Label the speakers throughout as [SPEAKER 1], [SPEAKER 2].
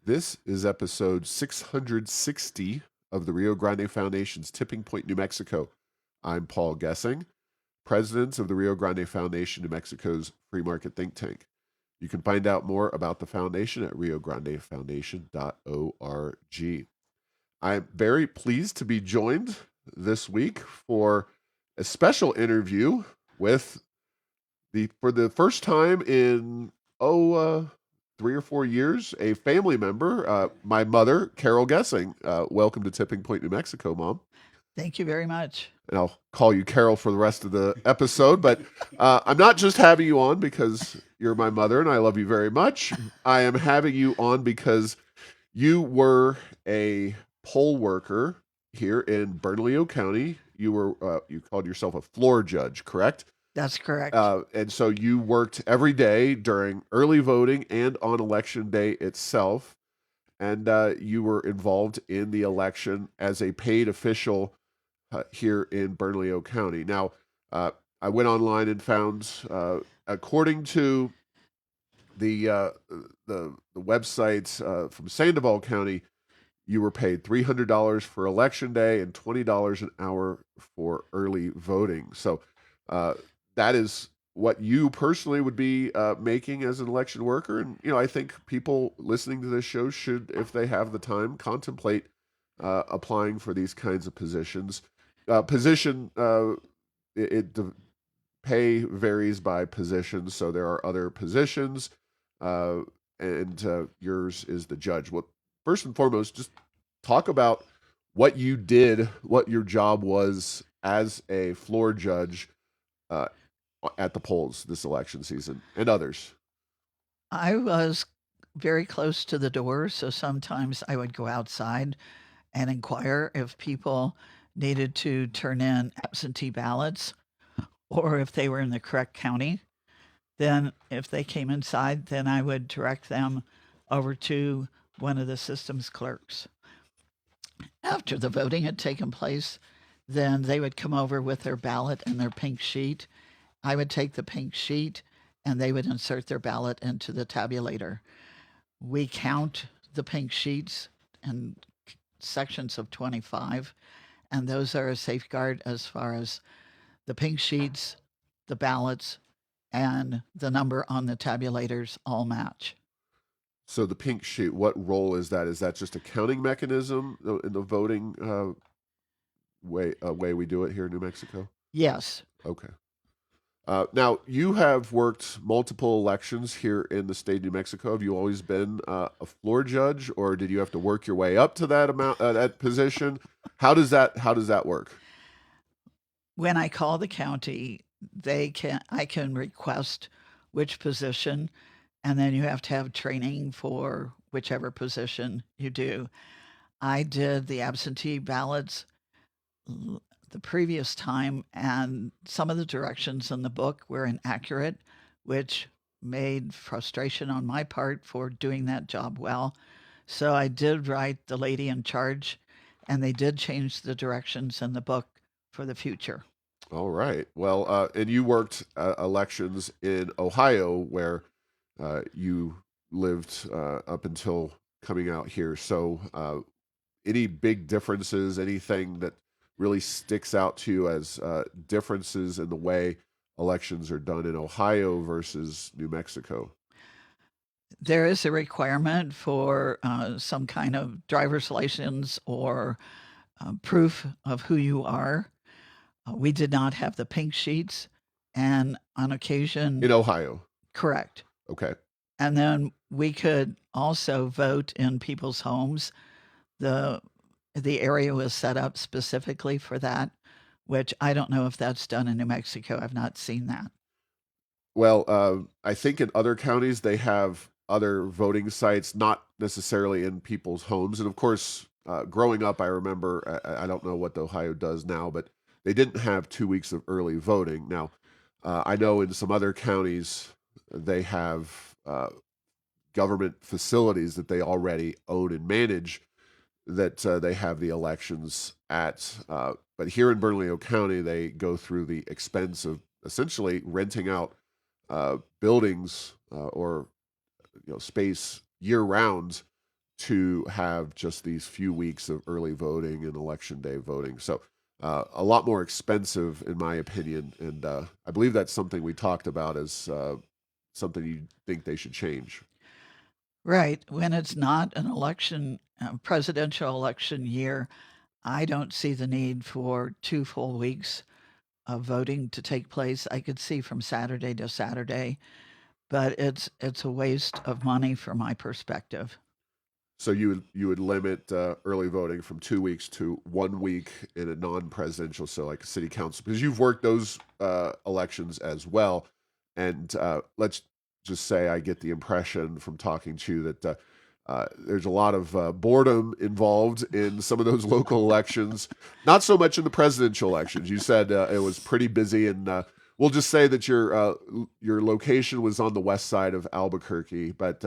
[SPEAKER 1] This is episode 660 of the Rio Grande Foundation's Tipping Point, New Mexico. I'm Paul Gessing, president of the Rio Grande Foundation, New Mexico's free market think tank. You can find out more about the foundation at riograndefoundation.org. I'm very pleased to be joined this week for a special interview with for the first time in 3 or 4 years, a family member, my mother, Carol Gessing. Welcome to Tipping Point, New Mexico, Mom.
[SPEAKER 2] Thank you very much.
[SPEAKER 1] And I'll call you Carol for the rest of the episode. But I'm not just having you on because you're my mother and I love you very much. I am having you on because you were a poll worker here in Bernalillo County. You called yourself a floor judge, correct?
[SPEAKER 2] That's correct.
[SPEAKER 1] And so you worked every day during early voting and on election day itself. And you were involved in the election as a paid official here in Bernalillo County. Now, I went online and found, according to the websites from Sandoval County, you were paid $300 for election day and $20 an hour for early voting. So that is what you personally would be making as an election worker. And, I think people listening to this show should, if they have the time, contemplate applying for these kinds of positions. The pay varies by position. So there are other positions, uh, and yours is the judge. Well, first and foremost, just talk about what you did, what your job was as a floor judge uh, at the polls this election season and others.
[SPEAKER 2] I was very close to the door, so sometimes I would go outside and inquire if people needed to turn in absentee ballots or if they were in the correct county. Then, if they came inside, then I would direct them over to one of the system's clerks. After the voting had taken place, then they would come over with their ballot and their pink sheet. I would take the pink sheet and they would insert their ballot into the tabulator. We count the pink sheets in sections of 25, and those are a safeguard as far as the pink sheets, the ballots, and the number on the tabulators all match.
[SPEAKER 1] So the pink sheet, what role is that? Is that just a counting mechanism in the voting way we do it here in New Mexico?
[SPEAKER 2] Yes,
[SPEAKER 1] Okay. Now, you have worked multiple elections here in the state of New Mexico. Have you always been a floor judge, or did you have to work your way up to that position? How does that work?
[SPEAKER 2] when I call the county, I can request which position, and then you have to have training for whichever position you do. I did the absentee ballots the previous time, and some of the directions in the book were inaccurate, which made frustration on my part for doing that job well. So I did write the lady in charge, and they did change the directions in the book for the future.
[SPEAKER 1] All right. Well, and you worked elections in Ohio, where you lived up until coming out here. So, any big differences? Anything that really sticks out to you as differences in the way elections are done in Ohio versus New Mexico?
[SPEAKER 2] There is a requirement for some kind of driver's license or proof of who you are. We did not have the pink sheets, and on occasion,
[SPEAKER 1] In Ohio.
[SPEAKER 2] correct.
[SPEAKER 1] Okay.
[SPEAKER 2] And then we could also vote in people's homes. The the area was set up specifically for that, which I don't know if that's done in New Mexico. I've not seen that.
[SPEAKER 1] Well, I think in other counties they have other voting sites, not necessarily in people's homes. And of course, growing up, I remember, I don't know what Ohio does now, but they didn't have 2 weeks of early voting. Now, I know in some other counties they have government facilities that they already own and manage that they have the elections at. But here in Bernalillo County, they go through the expense of essentially renting out buildings or space year round to have just these few weeks of early voting and election day voting. So a lot more expensive, in my opinion, and I believe that's something we talked about as something you think they should change.
[SPEAKER 2] Right. When it's not an election, presidential election year, I don't see the need for 2 full weeks of voting to take place. I could see from Saturday to Saturday, but it's a waste of money from my perspective.
[SPEAKER 1] So you would limit early voting from 2 weeks to 1 week in a non-presidential, so like a city council, because you've worked those elections as well. And let's just say I get the impression from talking to you that there's a lot of boredom involved in some of those local elections. Not so much in the presidential elections. You said it was pretty busy, and we'll just say that your location was on the west side of Albuquerque, but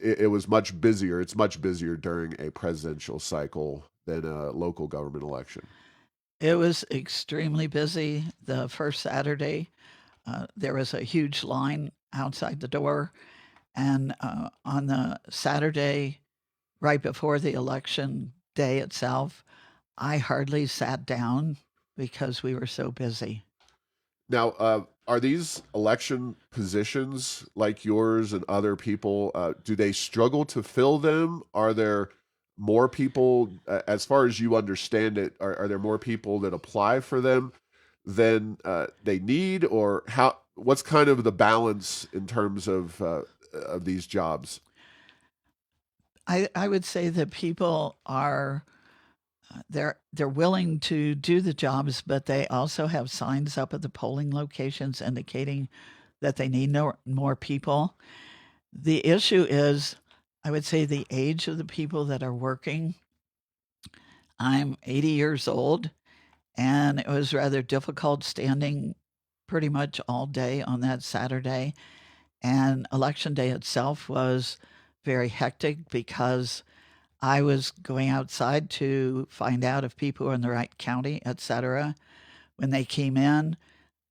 [SPEAKER 1] it was much busier. It's much busier during a presidential cycle than a local government election.
[SPEAKER 2] It was extremely busy the first Saturday. There was a huge line outside the door, and on the Saturday right before the election day itself, I hardly sat down because we were so busy.
[SPEAKER 1] Now, are these election positions like yours and other people? Do they struggle to fill them? Are there more people, as far as you understand it, are there more people that apply for them than they need, or how? What's kind of the balance in terms of these jobs?
[SPEAKER 2] I would say that people are they're willing to do the jobs, but they also have signs up at the polling locations indicating that they need more people. The issue is, I would say, the age of the people that are working. I'm 80 years old, and it was rather difficult standing pretty much all day on that Saturday. And election day itself was very hectic because I was going outside to find out if people were in the right county, etc. When they came in,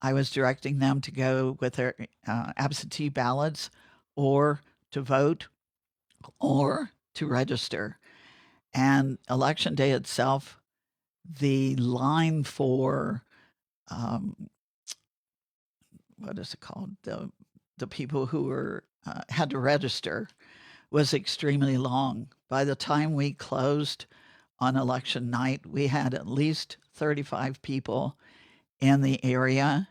[SPEAKER 2] I was directing them to go with their absentee ballots or to vote or to register. And election day itself, the line for um, what is it called? The people who were had to register was extremely long. By the time we closed on election night, we had at least 35 people in the area,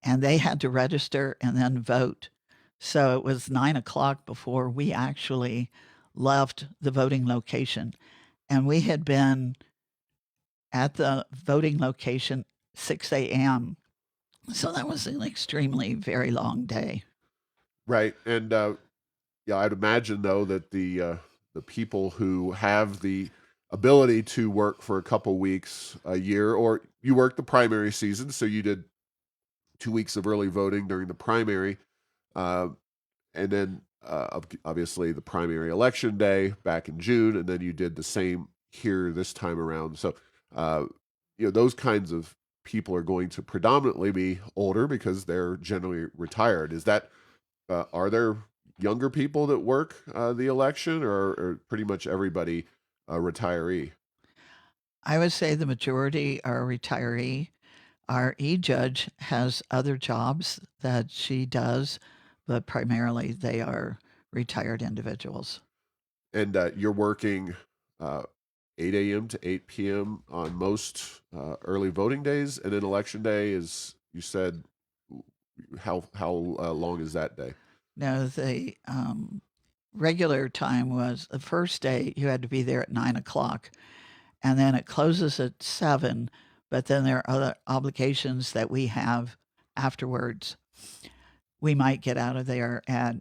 [SPEAKER 2] and they had to register and then vote. So it was 9 o'clock before we actually left the voting location. And we had been at the voting location 6 a.m. So that was an extremely very long day.
[SPEAKER 1] Right, and yeah, I'd imagine though that the people who have the ability to work for a couple weeks a year, or you work the primary season, so you did 2 weeks of early voting during the primary, uh, and then obviously the primary election day back in June, and then you did the same here this time around. So, uh, those kinds of people are going to predominantly be older because they're generally retired. Is that are there younger people that work the election, or pretty much everybody a retiree?
[SPEAKER 2] I would say the majority are retiree. Our e-judge has other jobs that she does, but primarily they are retired individuals.
[SPEAKER 1] And you're working uh, 8 a.m. to 8 p.m. on most early voting days, and then election day is, you said, how long is that day?
[SPEAKER 2] Now, the regular time was the first day you had to be there at 9 o'clock, and then it closes at 7. But then there are other obligations that we have afterwards. We might get out of there at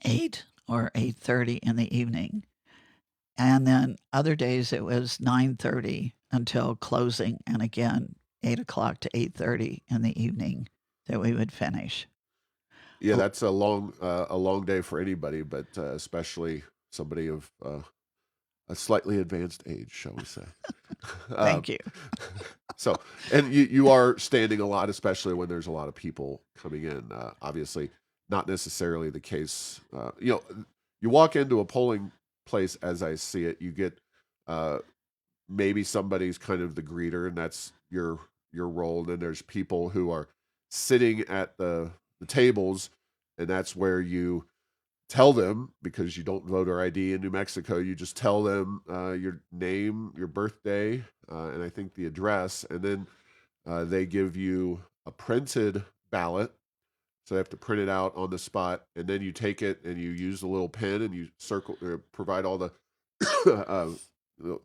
[SPEAKER 2] 8 or 8:30 in the evening. And then other days it was 9:30 until closing, and again 8 o'clock to 8:30 in the evening that we would finish.
[SPEAKER 1] Yeah, that's a long day for anybody, but especially somebody of a slightly advanced age, shall we say? um,
[SPEAKER 2] Thank you.
[SPEAKER 1] so, and you are standing a lot, especially when there's a lot of people coming in. Obviously, not necessarily the case. You walk into a polling place as I see it. You get uh, maybe somebody's kind of the greeter, and that's your role. And then there's people who are sitting at the tables, and that's where you tell them, because you don't voter ID in New Mexico, you just tell them your name, your birthday, and I think the address, and then they give you a printed ballot. So they have to print it out on the spot, and then you take it and you use a little pen and you circle, provide all the uh,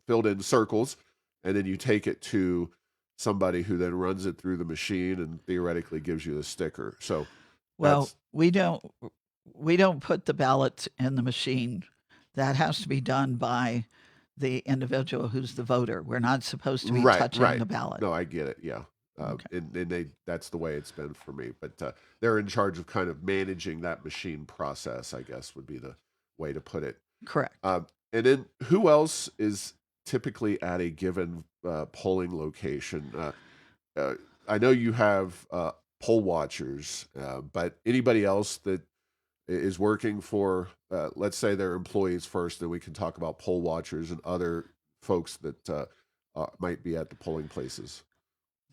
[SPEAKER 1] filled in circles, and then you take it to somebody who then runs it through the machine and theoretically gives you the sticker. So
[SPEAKER 2] Well,
[SPEAKER 1] that's
[SPEAKER 2] we don't put the ballots in the machine. That has to be done by the individual who's the voter. We're not supposed to be
[SPEAKER 1] right,
[SPEAKER 2] touching
[SPEAKER 1] right.
[SPEAKER 2] the ballot.
[SPEAKER 1] No, I get it. Yeah.
[SPEAKER 2] Okay.
[SPEAKER 1] And they that's the way it's been for me. But they're in charge of kind of managing that machine process, I guess would be the way to put it.
[SPEAKER 2] Correct.
[SPEAKER 1] Uh, and then who else is typically at a given polling location? Uh, I know you have poll watchers, but anybody else that is working for, let's say they're employees first, then we can talk about poll watchers and other folks that might be at the polling places.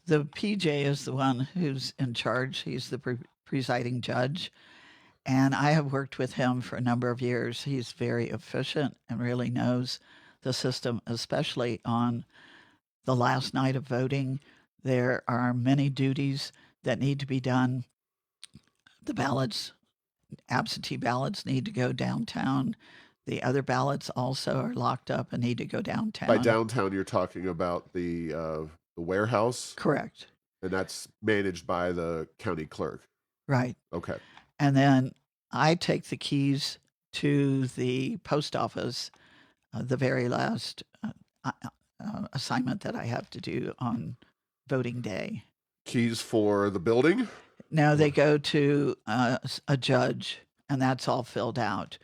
[SPEAKER 2] The PJ is the one who's in charge. He's the presiding judge. And I have worked with him for a number of years. He's very efficient and really knows the system, especially on the last night of voting. There are many duties that need to be done. The ballots, absentee ballots, need to go downtown. The other ballots also are locked up and need to go
[SPEAKER 1] By
[SPEAKER 2] downtown.
[SPEAKER 1] downtown, you're talking about the warehouse,
[SPEAKER 2] Correct.
[SPEAKER 1] and that's managed by the county clerk.
[SPEAKER 2] Right.
[SPEAKER 1] Okay.
[SPEAKER 2] And then I take the keys to the post office, the very last assignment that I have to do on voting day.
[SPEAKER 1] Keys for the building.
[SPEAKER 2] Now they
[SPEAKER 1] What?
[SPEAKER 2] go to a judge, and that's all filled out.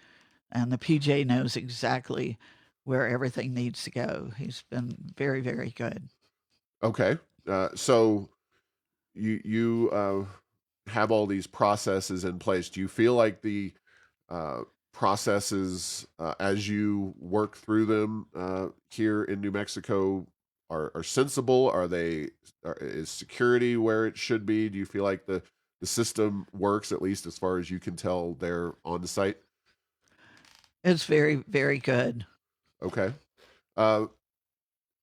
[SPEAKER 2] And the PJ knows exactly where everything needs to go. He's been very, very good.
[SPEAKER 1] Okay. So you have all these processes in place. Do you feel like the uh, processes, as you work through them here in New Mexico, are sensible? Is security where it should be? Do you feel like the system works, at least as far as you can tell there on the site?
[SPEAKER 2] It's very, very good.
[SPEAKER 1] Okay. Uh,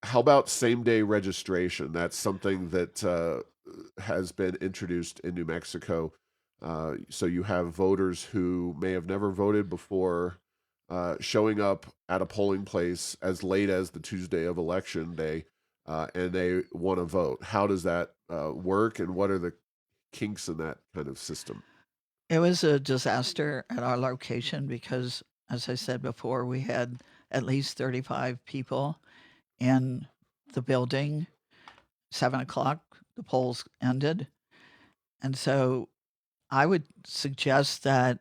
[SPEAKER 1] how about same day registration? That's something that has been introduced in New Mexico. So you have voters who may have never voted before showing up at a polling place as late as the Tuesday of election day, and they want to vote. How does that work, and what are the kinks in that kind of system?
[SPEAKER 2] It was a disaster at our location because, as I said before, we had at least 35 people in the building. 7 o'clock, the polls ended. And so I would suggest that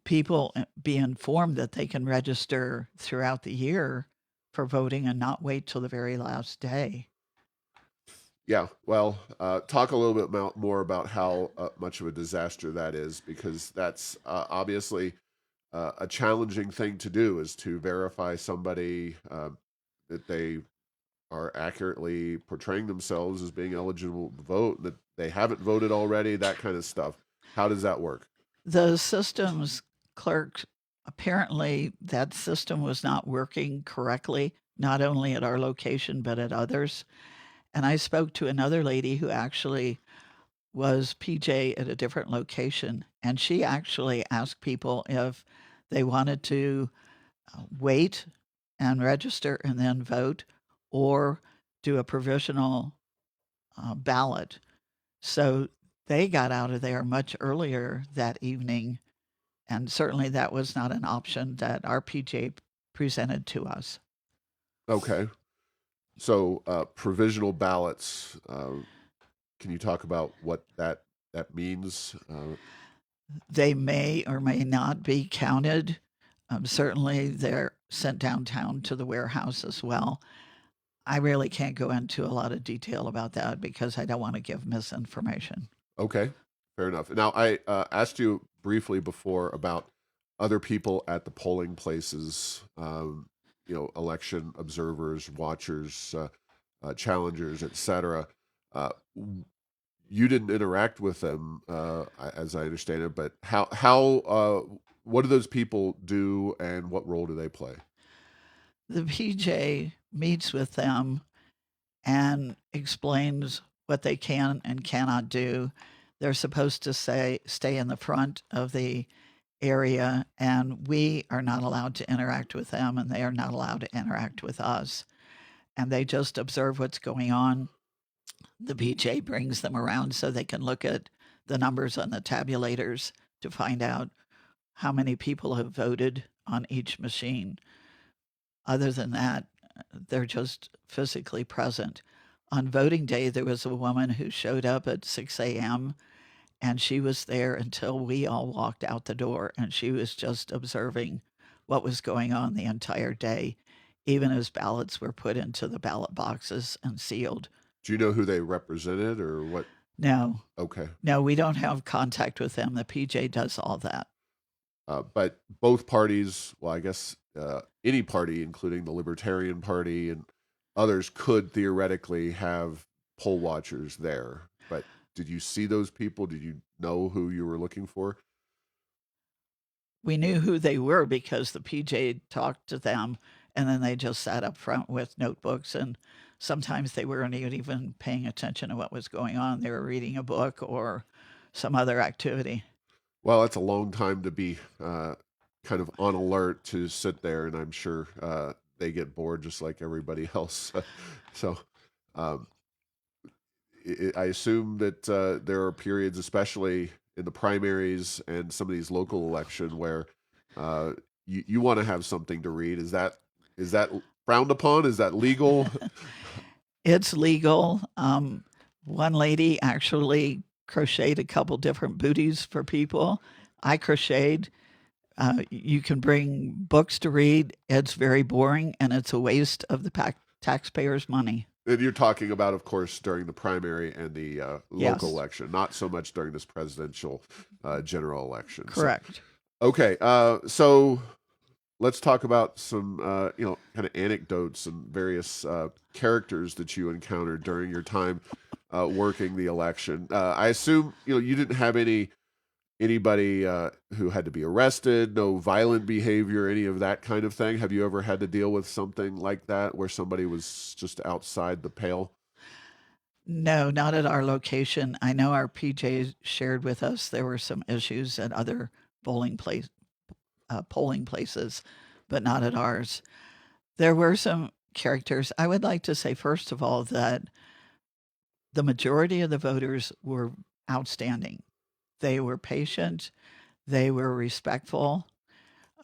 [SPEAKER 2] people be informed that they can register throughout the year for voting and not wait till the very last day.
[SPEAKER 1] Yeah, well, talk a little bit more about how much of a disaster that is, because that's obviously a challenging thing to do, is to verify somebody that they are accurately portraying themselves as being eligible to vote, that they haven't voted already, that kind of stuff. How does that work?
[SPEAKER 2] The systems clerk, apparently, that system was not working correctly, not only at our location, but at others. And I spoke to another lady who actually was PJ at a different location, and she actually asked people if they wanted to wait and register and then vote or do a provisional ballot. So they got out of there much earlier that evening, and certainly that was not an option that our PJ presented to us.
[SPEAKER 1] Okay, so provisional ballots. Can you talk about what that means?
[SPEAKER 2] They may or may not be counted. Certainly, they're sent downtown to the warehouse as well. I really can't go into a lot of detail about that because I don't want to give misinformation.
[SPEAKER 1] Okay, fair enough. Now, I asked you briefly before about other people at the polling places, election observers, watchers, challengers, etc. Uh, you didn't interact with them, as I understand it, but what do those people do, and what role do they play?
[SPEAKER 2] The PJ meets with them and explains what they can and cannot do. They're supposed to stay in the front of the area, and we are not allowed to interact with them, and they are not allowed to interact with us. And they just observe what's going on. The PJ brings them around so they can look at the numbers on the tabulators to find out how many people have voted on each machine. Other than that, they're just physically present. On voting day, there was a woman who showed up at 6 a.m. and she was there until we all walked out the door, and she was just observing what was going on the entire day, even as ballots were put into the ballot boxes and sealed.
[SPEAKER 1] Do you know who they represented or what?
[SPEAKER 2] No,
[SPEAKER 1] Okay.
[SPEAKER 2] no, we don't have contact with them. The PJ does all that.
[SPEAKER 1] But both parties, well, I guess any party, including the Libertarian Party and others, could theoretically have poll watchers there. But did you see those people? Did you know who you were looking for?
[SPEAKER 2] We knew who they were because the PJ talked to them, and then they just sat up front with notebooks, and sometimes they weren't even paying attention to what was going on. They were reading a book or some other activity.
[SPEAKER 1] Well, that's a long time to be kind of on alert to sit there, and I'm sure they get bored just like everybody else. So um, I assume that there are periods, especially in the primaries and some of these local election, where you want to have something to read. Is that frowned upon? Is that legal?
[SPEAKER 2] It's legal. One lady actually crocheted a couple different booties for people. I crocheted. You can bring books to read. It's very boring and it's a waste of the taxpayers' money.
[SPEAKER 1] And you're talking about, of course, during the primary and the local
[SPEAKER 2] Yes,
[SPEAKER 1] election, not so much during this presidential general election. So,
[SPEAKER 2] correct.
[SPEAKER 1] okay, so let's talk about some, kind of anecdotes and various characters that you encountered during your time working the election. I assume you didn't have anybody who had to be arrested, no violent behavior, any of that kind of thing. Have you ever had to deal with something like that where somebody was just outside the pale?
[SPEAKER 2] No, not at our location. I know our PJs shared with us there were some issues at other bowling place, polling places, but not at ours. There were some characters. I would like to say, first of all, that the majority of the voters were outstanding. They were patient, they were respectful.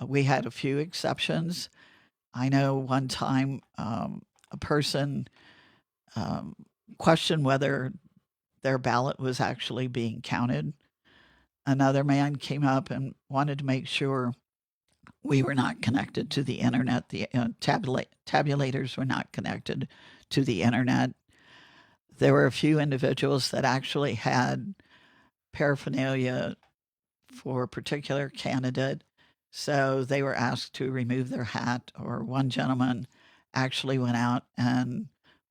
[SPEAKER 2] We had a few exceptions. I know one time a person um, questioned whether their ballot was actually being counted. Another man came up and wanted to make sure we were not connected to the internet. The tabulators were not connected to the internet. There were a few individuals that actually had paraphernalia for a particular candidate. So they were asked to remove their hat, or one gentleman actually went out and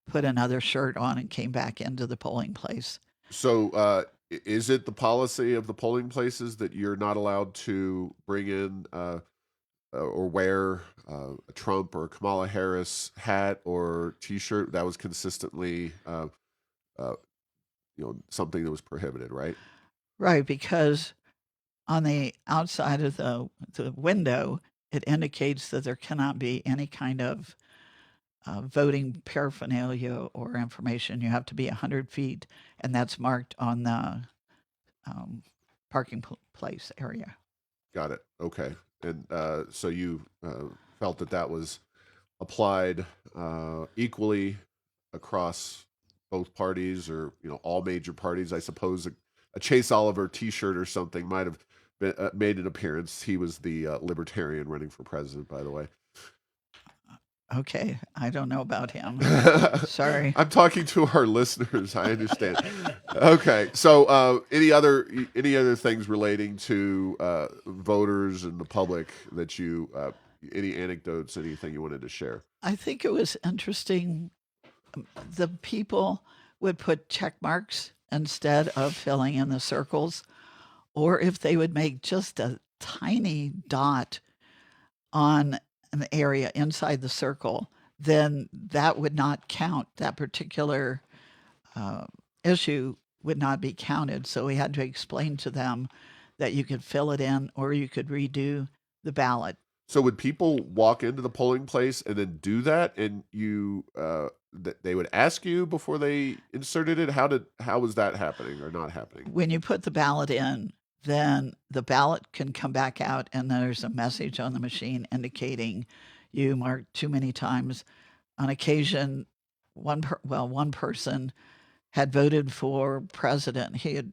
[SPEAKER 2] put another shirt on and came back into the polling place.
[SPEAKER 1] So, is it the policy of the polling places that you're not allowed to bring in or wear a Trump or Kamala Harris hat or T-shirt? That was consistently, uh, something that was prohibited, right?
[SPEAKER 2] Right, because on the outside of the window, it indicates that there cannot be any kind of voting paraphernalia or information. You have to be 100 feet, and that's marked on the um, parking place area.
[SPEAKER 1] Got it. Okay. And so you felt that that was applied equally across both parties, or all major parties. I suppose a Chase Oliver T-shirt or something might have made an appearance. He was the Libertarian running for president, by the way.
[SPEAKER 2] Okay, I don't know about him. Sorry.
[SPEAKER 1] I'm talking to our listeners. I understand. Okay, so any other things relating to voters and the public that you any anecdotes, anything you wanted to share?
[SPEAKER 2] I think it was interesting. The people would put check marks instead of filling in the circles, or if they would make just a tiny dot on an area inside the circle, then that would not count. That particular uh, issue would not be counted. So we had to explain to them that you could fill it in or you could redo the ballot.
[SPEAKER 1] So would people walk into the polling place and then do that, and they would ask you before they inserted it? How was that happening or not happening?
[SPEAKER 2] When you put the ballot in, then the ballot can come back out, and there's a message on the machine indicating you marked too many times. On occasion, one person had voted for president. He had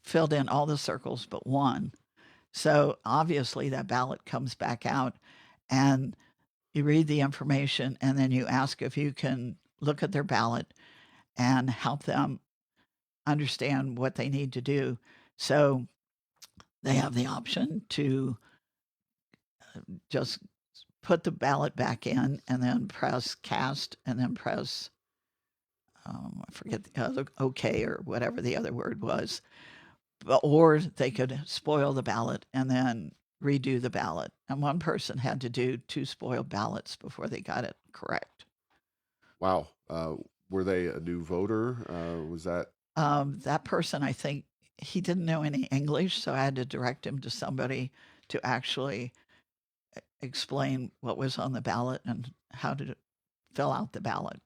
[SPEAKER 2] filled in all the circles but one. So obviously that ballot comes back out, and you read the information, and then you ask if you can look at their ballot and help them understand what they need to do. So they have the option to just put the ballot back in and then press cast and then press, I forget the other, okay, or whatever the other word was. Or they could spoil the ballot and then redo the ballot. And one person had to do two spoiled ballots before they got it correct.
[SPEAKER 1] Wow. Were they a new voter? Was that
[SPEAKER 2] That person, I think, he didn't know any English, so I had to direct him to somebody to actually explain what was on the ballot and how to fill out the ballot.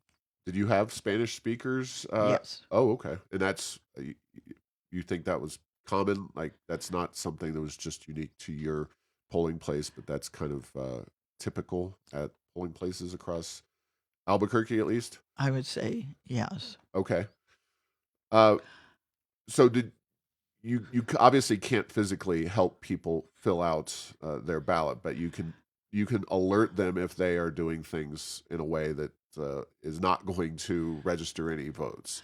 [SPEAKER 1] Did you have Spanish speakers?
[SPEAKER 2] Yes,
[SPEAKER 1] Oh, okay. And you think that was common? Like that's not something that was just unique to your polling place, but that's kind of typical at polling places across Albuquerque, at least.
[SPEAKER 2] I would say yes.
[SPEAKER 1] Okay. Uh, so did obviously can't physically help people fill out their ballot, but you can alert them if they are doing things in a way that is not going to register any votes.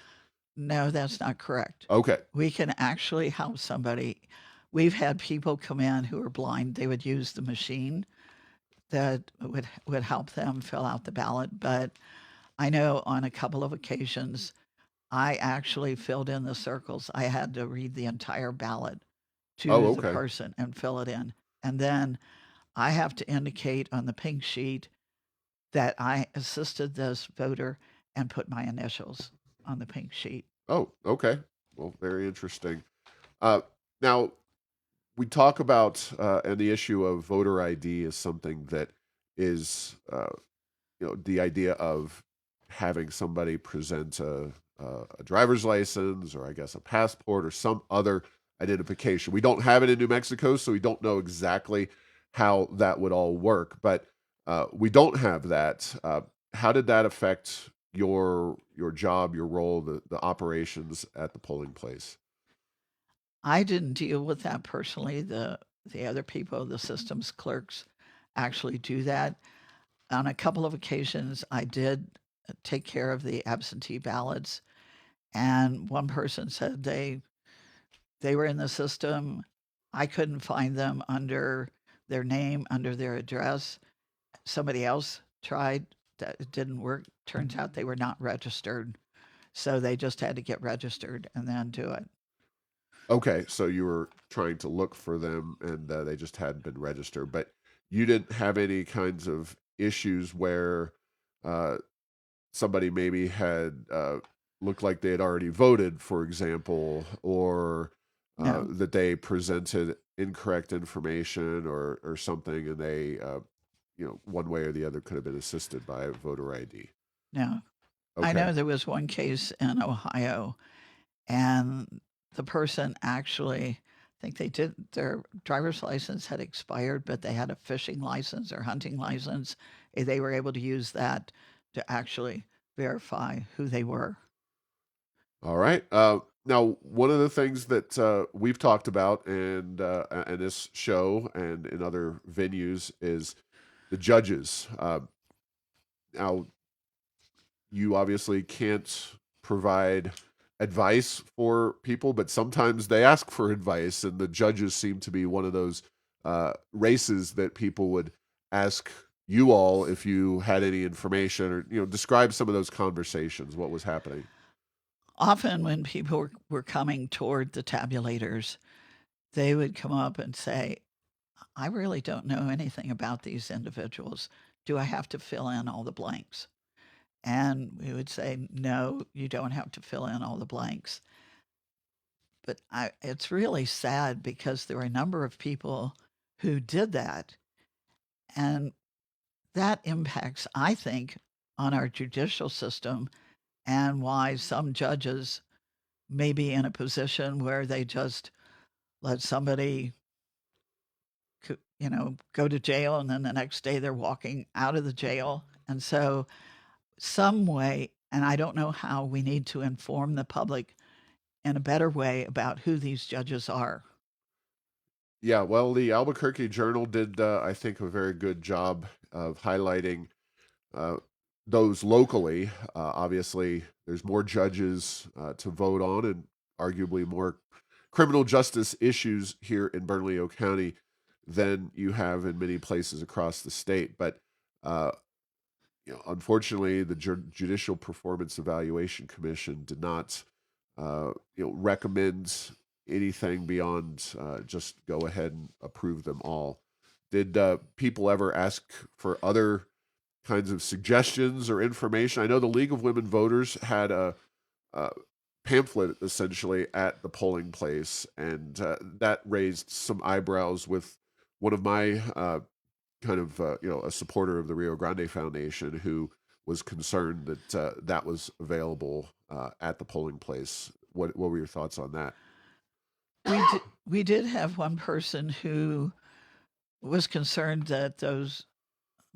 [SPEAKER 2] No, that's not correct.
[SPEAKER 1] Okay.
[SPEAKER 2] We can actually help somebody. We've had people come in who are blind. They would use the machine that would help them fill out the ballot. But I know on a couple of occasions, I actually filled in the circles. I had to read the entire ballot
[SPEAKER 1] Oh,
[SPEAKER 2] to the
[SPEAKER 1] okay.
[SPEAKER 2] person and fill it in. And then I have to indicate on the pink sheet that I assisted this voter and put my initials on the pink sheet.
[SPEAKER 1] Oh, okay. Well, very interesting. Uh, now we talk about and the issue of voter ID is something that is the idea of having somebody present a driver's license or I guess a passport or some other identification. We don't have it in New Mexico, so we don't know exactly how that would all work. But we don't have that. How did that affect your job, your role, the operations at the polling place?
[SPEAKER 2] I didn't deal with that personally. The other people, the systems clerks, actually do that. On a couple of occasions, I did take care of the absentee ballots, and one person said they were in the system. I couldn't find them under their name, under their address. Somebody else tried. That it didn't work. Turns out they were not registered. So they just had to get registered and then do it.
[SPEAKER 1] Okay, so you were trying to look for them and they just hadn't been registered, but you didn't have any kinds of issues where uh, somebody maybe had looked like they had already voted, for example, or
[SPEAKER 2] No,
[SPEAKER 1] that they presented incorrect information or something, and they, one way or the other could have been assisted by voter ID.
[SPEAKER 2] no. I
[SPEAKER 1] Okay.
[SPEAKER 2] know there was one case in Ohio, and the person actually, I think they did, their driver's license had expired, but they had a fishing license or hunting license. They were able to use that to actually verify who they were.
[SPEAKER 1] All right. Now, one of the things that we've talked about and this show and in other venues is the judges. Now, you obviously can't provide advice for people, but sometimes they ask for advice, and the judges seem to be one of those races that people would ask you all if you had any information, or describe some of those conversations. What was happening?
[SPEAKER 2] Often, when people were coming toward the tabulators, they would come up and say, I really don't know anything about these individuals. Do I have to fill in all the blanks? And we would say, no, you don't have to fill in all the blanks. But it's really sad because there were a number of people who did that. And that impacts, I think, on our judicial system and why some judges may be in a position where they just let somebody, go to jail and then the next day they're walking out of the jail. And so, some way, and I don't know how, we need to inform the public in a better way about who these judges are.
[SPEAKER 1] Yeah, well, the Albuquerque Journal did, I think, a very good job of highlighting uh, those locally. Obviously, there's more judges to vote on, and arguably more criminal justice issues here in Bernalillo County than you have in many places across the state. But uh, unfortunately, the Judicial Performance Evaluation Commission did not, recommend anything beyond just go ahead and approve them all. Did people ever ask for other kinds of suggestions or information? I know the League of Women Voters had a pamphlet essentially at the polling place, and that raised some eyebrows with one of my kind of a supporter of the Rio Grande Foundation who was concerned that that was available at the polling place. What were your thoughts on that?
[SPEAKER 2] We did have one person who was concerned that those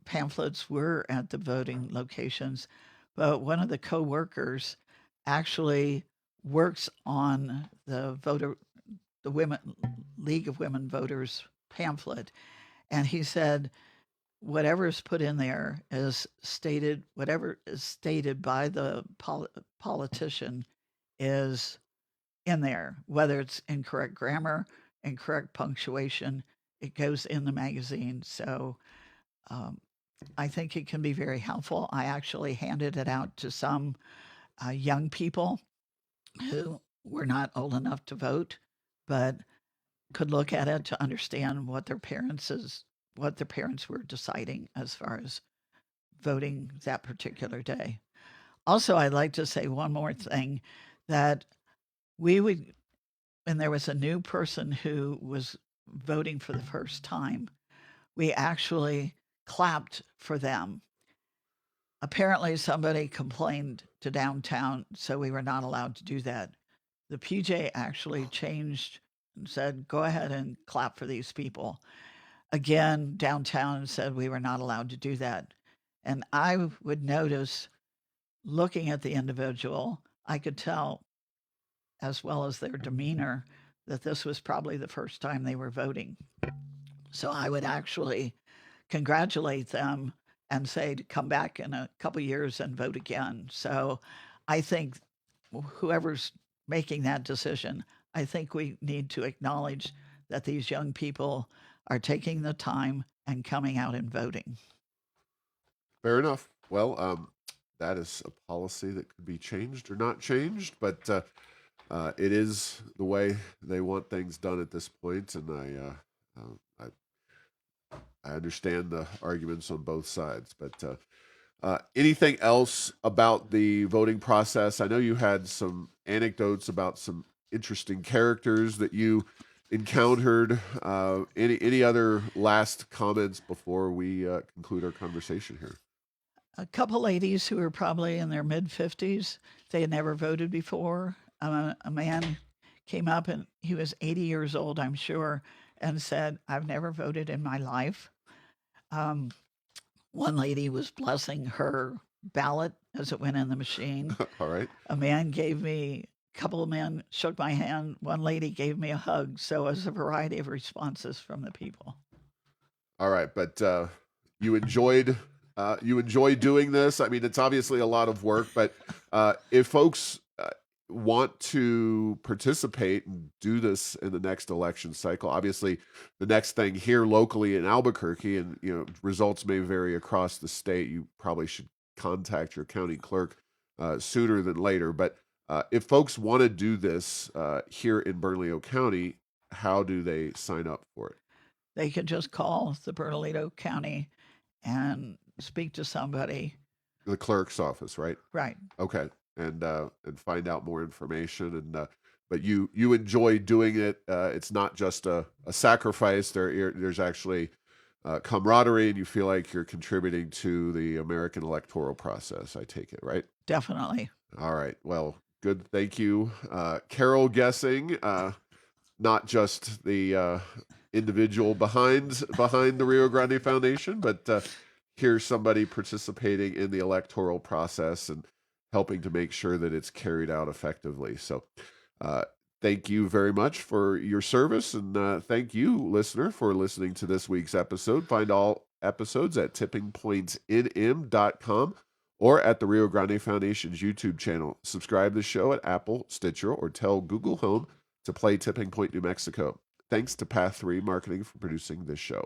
[SPEAKER 2] pamphlets were at the voting locations, but one of the co-workers actually works on the women League of Women Voters pamphlet, and he said whatever is put in there is stated. Whatever is stated by the politician is in there, whether it's incorrect grammar, incorrect punctuation. It goes in the magazine. So um, I think it can be very helpful. I actually handed it out to some young people who were not old enough to vote, but could look at it to understand what their parents were deciding as far as voting that particular day. Also, I'd like to say one more thing that we would when there was a new person who was voting for the first time, we actually clapped for them. Apparently, somebody complained to downtown, so we were not allowed to do that. The PJ actually changed and said, go ahead and clap for these people. Again, downtown said we were not allowed to do that. And I would notice, looking at the individual, I could tell, as well as their demeanor, that this was probably the first time they were voting. So I would actually congratulate them and say to come back in a couple years and vote again. So I think whoever's making that decision, I think we need to acknowledge that these young people are taking the time and coming out and voting.
[SPEAKER 1] Fair enough. Well, that is a policy that could be changed or not changed, but it is the way they want things done at this point, and I understand the arguments on both sides. But anything else about the voting process? I know you had some anecdotes about some interesting characters that you encountered. Any other last comments before we conclude our conversation here?
[SPEAKER 2] A couple ladies who were probably in their mid 50s, they had never voted before. A man came up and he was 80 years old, I'm sure, and said, I've never voted in my life. Um, One lady was blessing her ballot as it went in the machine.
[SPEAKER 1] All right.
[SPEAKER 2] A couple of men shook my hand. One lady gave me a hug. So it was a variety of responses from the people.
[SPEAKER 1] All right, but you enjoyed You enjoy doing this. I mean, it's obviously a lot of work, but if folks want to participate and do this in the next election cycle, obviously the next thing here locally in Albuquerque, and results may vary across the state. You probably should contact your county clerk sooner than later. But if folks want to do this here in Bernalillo County, how do they sign up for it?
[SPEAKER 2] They could just call the Bernalillo County and speak to somebody.
[SPEAKER 1] The clerk's office, right?
[SPEAKER 2] Right.
[SPEAKER 1] Okay, and find out more information. And but you enjoy doing it. It's not just a sacrifice. There's actually camaraderie, and you feel like you're contributing to the American electoral process. I take it, right?
[SPEAKER 2] Definitely.
[SPEAKER 1] All right. Well, good. Thank you, Carol Gessing. Not just the individual behind the Rio Grande Foundation, but here's somebody participating in the electoral process and helping to make sure that it's carried out effectively. So, uh, thank you very much for your service, and thank you, listener, for listening to this week's episode. Find all episodes at tippingpointsnm.com or at the Rio Grande Foundation's YouTube channel. Subscribe to the show at Apple, Stitcher, or tell Google Home to play Tipping Point New Mexico. Thanks to Path 3 Marketing for producing this show.